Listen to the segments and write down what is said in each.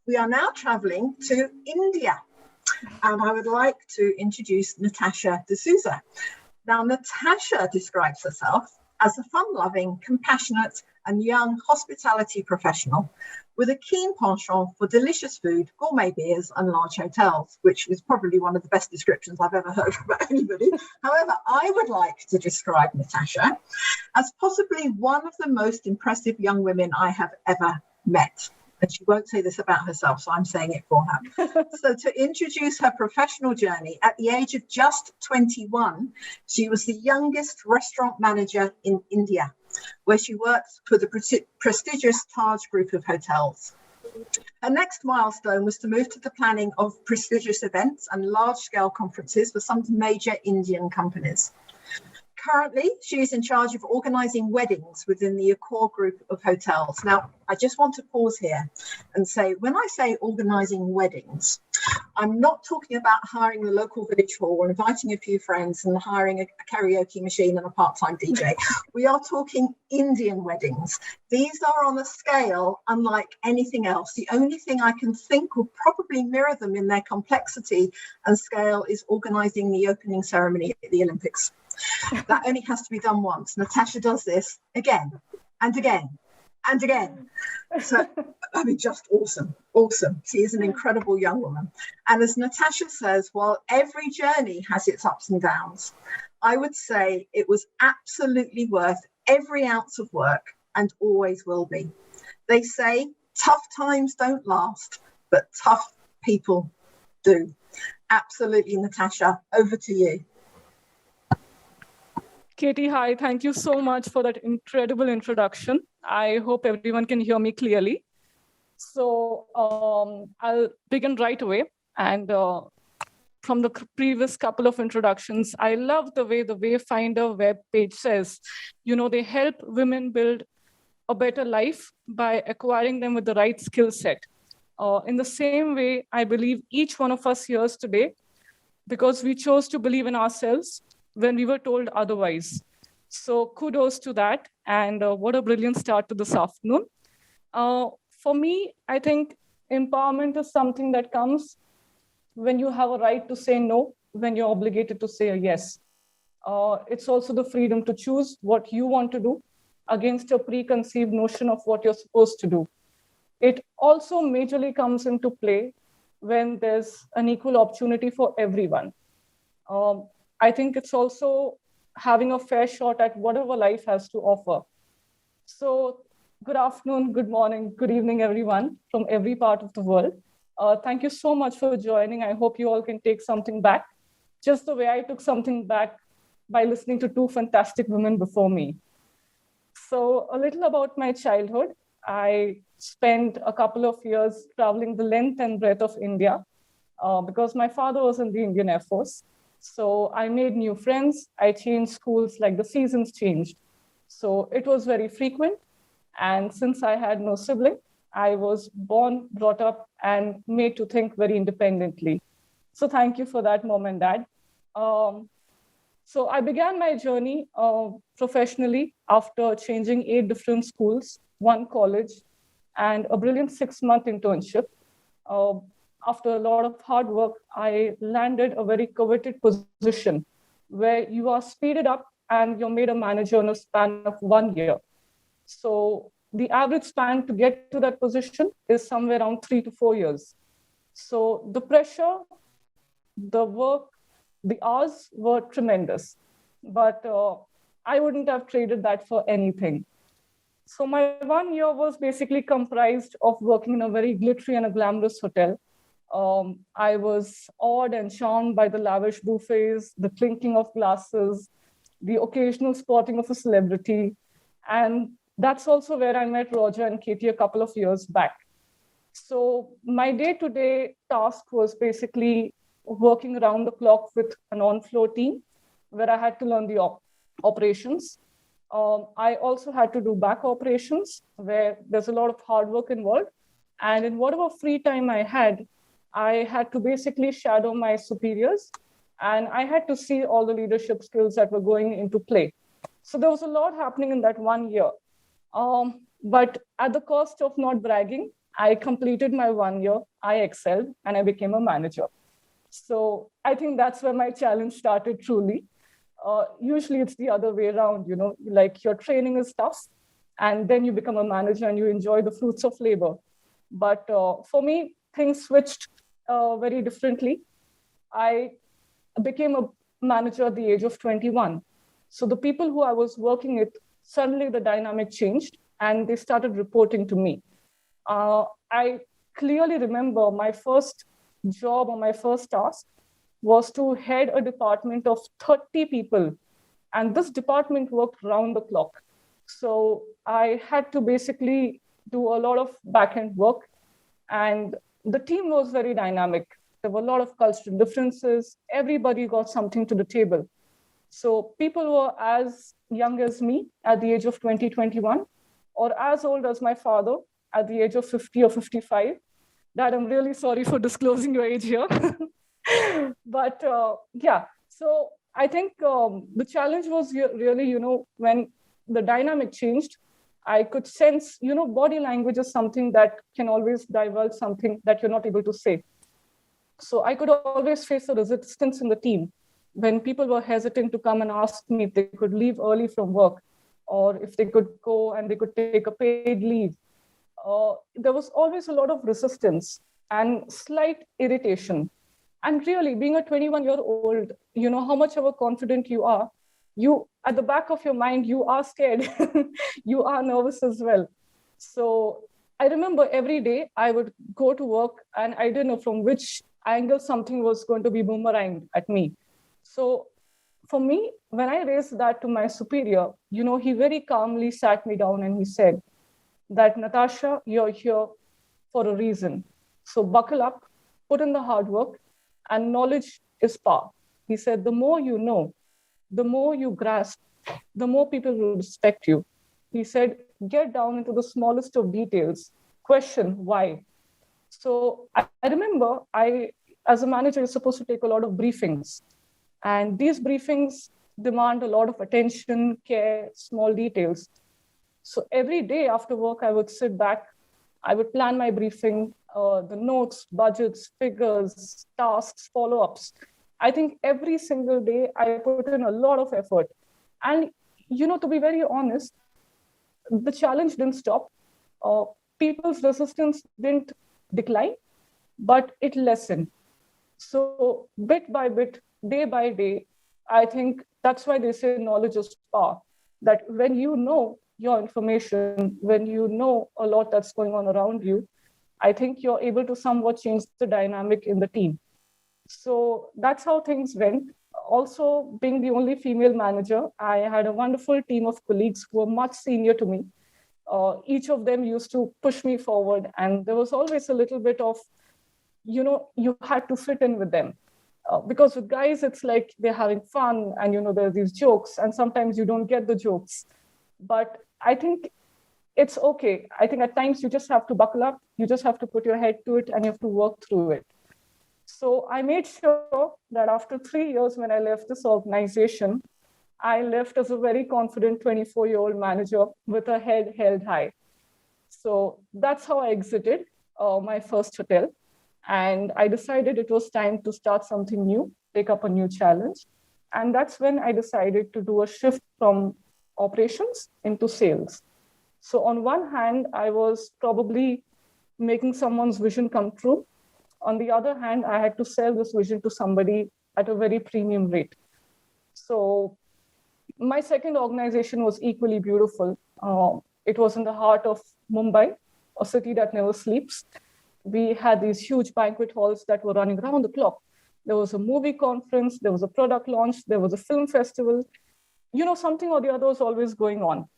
we are now traveling to India. And I would like to introduce Natasha D'Souza. Now, Natasha describes herself as a fun-loving, compassionate, and young hospitality professional with a keen penchant for delicious food, gourmet beers, and large hotels, which is probably one of the best descriptions I've ever heard about anybody. However, I would like to describe Natasha as possibly one of the most impressive young women I have ever met. And she won't say this about herself, so I'm saying it for her. So to introduce her professional journey, at the age of just 21, she was the youngest restaurant manager in India, where she worked for the prestigious Taj Group of hotels. Her next milestone was to move to the planning of prestigious events and large-scale conferences for some major Indian companies. Currently, she is in charge of organising weddings within the Accor group of hotels. Now, I just want to pause here and say, when I say organising weddings, I'm not talking about hiring the local village hall or inviting a few friends and hiring a karaoke machine and a part-time DJ. We are talking Indian weddings. These are on a scale unlike anything else. The only thing I can think will probably mirror them in their complexity and scale is organising the opening ceremony at the Olympics. That only has to be done once. Natasha does this again and again and again. So, I mean, just awesome. She is an incredible young woman. And as Natasha says, while every journey has its ups and downs, I would say it was absolutely worth every ounce of work and always will be. They say tough times don't last, but tough people do. Absolutely, Natasha, over to you. Katie, hi. Thank you so much for that incredible introduction. I hope everyone can hear me clearly. So I'll begin right away. And from the previous couple of introductions, I love the way the Wayfinder web page says, they help women build a better life by acquiring them with the right skill set. In the same way, I believe each one of us here today, because we chose to believe in ourselves when we were told otherwise. So kudos to that. And what a brilliant start to this afternoon. For me, I think empowerment is something that comes when you have a right to say no, when you're obligated to say a yes. It's also the freedom to choose what you want to do against a preconceived notion of what you're supposed to do. It also majorly comes into play when there's an equal opportunity for everyone. I think it's also having a fair shot at whatever life has to offer. So good afternoon, good morning, good evening, everyone from every part of the world. Thank you so much for joining. I hope you all can take something back, just the way I took something back by listening to two fantastic women before me. So a little about my childhood. I spent a couple of years traveling the length and breadth of India because my father was in the Indian Air Force. So I made new friends. I changed schools like the seasons changed. So it was very frequent. And since I had no sibling, I was born, brought up, and made to think very independently. So thank you for that, Mom and Dad. So I began my journey professionally after changing 8 different schools, 1 college, and a brilliant 6-month internship. After a lot of hard work, I landed a very coveted position where you are speeded up and you're made a manager in a span of 1 year. So the average span to get to that position is somewhere around 3 to 4 years. So the pressure, the work, the hours were tremendous, but I wouldn't have traded that for anything. So my 1 year was basically comprised of working in a very glittery and a glamorous hotel. I was awed and charmed by the lavish buffets, the clinking of glasses, the occasional spotting of a celebrity. And that's also where I met Roger and Katie a couple of years back. So my day-to-day task was basically working around the clock with an on-floor team where I had to learn the operations. I also had to do back operations where there's a lot of hard work involved. And in whatever free time I had to basically shadow my superiors, and I had to see all the leadership skills that were going into play. So there was a lot happening in that 1 year. But at the cost of not bragging, I completed my 1 year, I excelled, and I became a manager. So I think that's where my challenge started truly. Usually it's the other way around, like your training is tough, and then you become a manager and you enjoy the fruits of labor. But for me, things switched very differently. I became a manager at the age of 21. So the people who I was working with, suddenly the dynamic changed and they started reporting to me. I clearly remember my first job or my first task was to head a department of 30 people. And this department worked round the clock. So I had to basically do a lot of back-end work. And the team was very dynamic. There were a lot of cultural differences. Everybody got something to the table. So people were as young as me at the age of 20, 21, or as old as my father at the age of 50 or 55. Dad, I'm really sorry for disclosing your age here. But yeah, so I think the challenge was really, when the dynamic changed, I could sense, body language is something that can always divulge something that you're not able to say. So I could always face a resistance in the team when people were hesitant to come and ask me if they could leave early from work or if they could go and they could take a paid leave. There was always a lot of resistance and slight irritation. And really, being a 21-year-old, how much ever confident you at the back of your mind, you are scared. You are nervous as well. So I remember every day I would go to work and I didn't know from which angle something was going to be boomeranged at me. So for me, when I raised that to my superior, he very calmly sat me down and he said that, Natasha, you're here for a reason. So buckle up, put in the hard work, and knowledge is power. He said, the more you know, the more you grasp, the more people will respect you. He said, get down into the smallest of details, question why. So I remember as a manager, you're supposed to take a lot of briefings. And these briefings demand a lot of attention, care, small details. So every day after work, I would sit back, I would plan my briefing, the notes, budgets, figures, tasks, follow-ups. I think every single day I put in a lot of effort. And, to be very honest, the challenge didn't stop. People's resistance didn't decline, but it lessened. So bit by bit, day by day, I think that's why they say knowledge is power. That when you know your information, when you know a lot that's going on around you, I think you're able to somewhat change the dynamic in the team. So that's how things went. Also, being the only female manager, I had a wonderful team of colleagues who were much senior to me. Each of them used to push me forward, and there was always a little bit of, you had to fit in with them. Because with guys, it's like they're having fun and, there are these jokes, and sometimes you don't get the jokes. But I think it's okay. I think at times you just have to buckle up, you just have to put your head to it, and you have to work through it. So I made sure that after 3 years, when I left this organization, I left as a very confident 24-year-old manager with a head held high. So that's how I exited my first hotel. And I decided it was time to start something new, take up a new challenge. And that's when I decided to do a shift from operations into sales. So on one hand, I was probably making someone's vision come true. On the other hand, I had to sell this vision to somebody at a very premium rate. So my second organization was equally beautiful. It was in the heart of Mumbai, a city that never sleeps. We had these huge banquet halls that were running around the clock. There was a movie conference, there was a product launch, there was a film festival. Something or the other was always going on.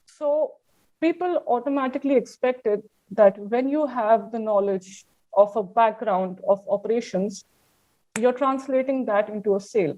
So people automatically expected that when you have the knowledge of a background of operations, you're translating that into a sale.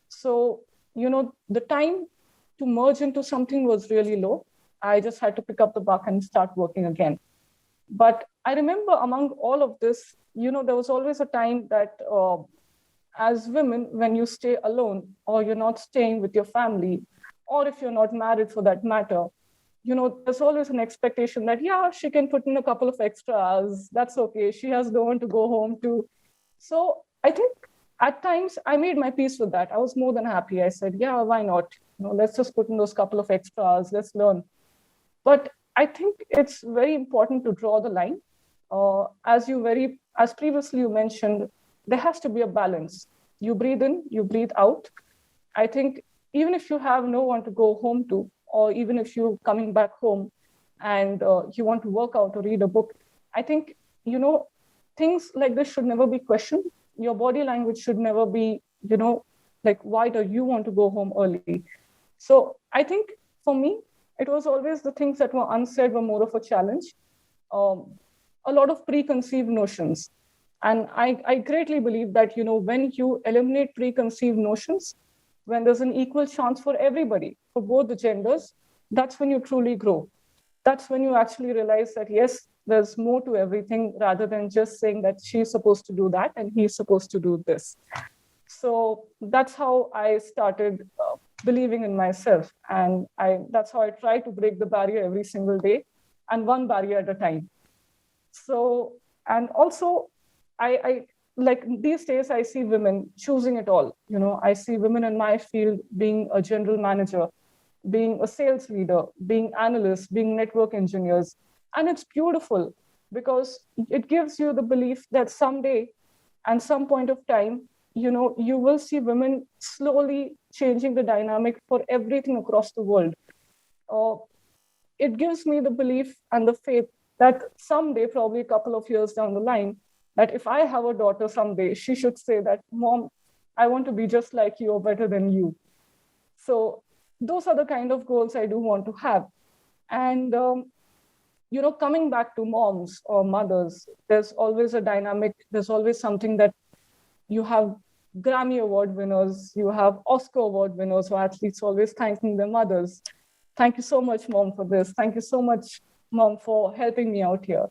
So, the time to merge into something was really low. I just had to pick up the buck and start working again. But I remember among all of this, there was always a time that as women, when you stay alone or you're not staying with your family, or if you're not married for that matter, there's always an expectation that, yeah, she can put in a couple of extra hours. That's okay. She has no one to go home to. So I think at times I made my peace with that. I was more than happy. I said, yeah, why not? Let's just put in those couple of extra hours. Let's learn. But I think it's very important to draw the line. As previously you mentioned, there has to be a balance. You breathe in, you breathe out. I think even if you have no one to go home to, or even if you're coming back home and you want to work out or read a book, I think, things like this should never be questioned. Your body language should never be, like, why do you want to go home early? So I think for me, it was always the things that were unsaid were more of a challenge. A lot of preconceived notions. And I greatly believe that, when you eliminate preconceived notions, when there's an equal chance for everybody, for both the genders, that's when you truly grow. That's when you actually realize that, yes, there's more to everything rather than just saying that she's supposed to do that and he's supposed to do this. So that's how I started believing in myself. And that's how I try to break the barrier every single day, and one barrier at a time. So, and also, I like these days, I see women choosing it all. I see women in my field being a general manager, being a sales leader, being analysts, being network engineers. And it's beautiful because it gives you the belief that someday and some point of time, you will see women slowly changing the dynamic for everything across the world. It gives me the belief and the faith that someday, probably a couple of years down the line, that if I have a daughter someday, she should say that, Mom, I want to be just like you or better than you. So those are the kind of goals I do want to have. And, coming back to moms or mothers, there's always a dynamic. There's always something that you have Grammy Award winners, you have Oscar Award winners or athletes always thanking their mothers. Thank you so much, Mom, for this. Thank you so much, Mom, for helping me out here.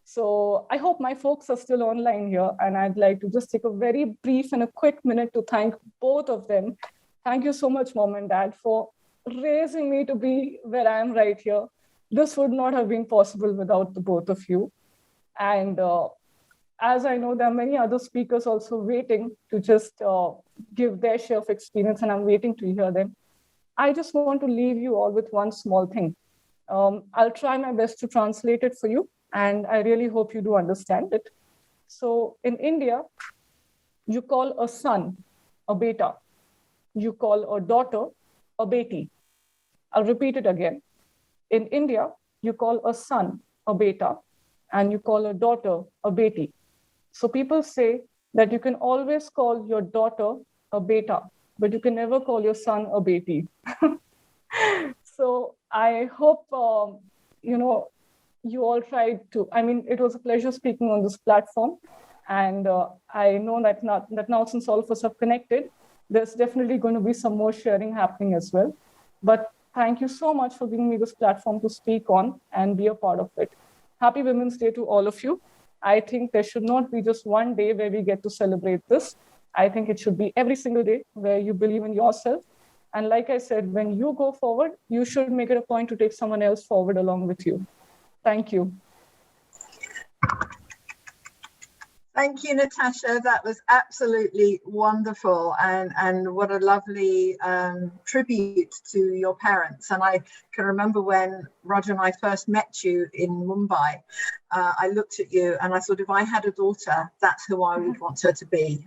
So I hope my folks are still online here, and I'd like to just take a very brief and a quick minute to thank both of them. Thank you so much, Mom and Dad, for raising me to be where I am right here. This would not have been possible without the both of you. And as I know, there are many other speakers also waiting to just give their share of experience, and I'm waiting to hear them. I just want to leave you all with one small thing. I'll try my best to translate it for you, and I really hope you do understand it. So in India, you call a son a beta. You call a daughter a beti. I'll repeat it again. In India, you call a son a beta, and you call a daughter a beti. So people say that you can always call your daughter a beta, but you can never call your son a beti. So I hope, you all tried to, it was a pleasure speaking on this platform. And I know that now since all of us have connected, there's definitely going to be some more sharing happening as well. But thank you so much for giving me this platform to speak on and be a part of it. Happy Women's Day to all of you. I think there should not be just one day where we get to celebrate this. I think it should be every single day where you believe in yourself. And like I said, when you go forward, you should make it a point to take someone else forward along with you. Thank you. Thank you, Natasha. That was absolutely wonderful, and what a lovely tribute to your parents. And I can remember when Roger and I first met you in Mumbai, I looked at you and I thought, if I had a daughter, that's who I would want her to be.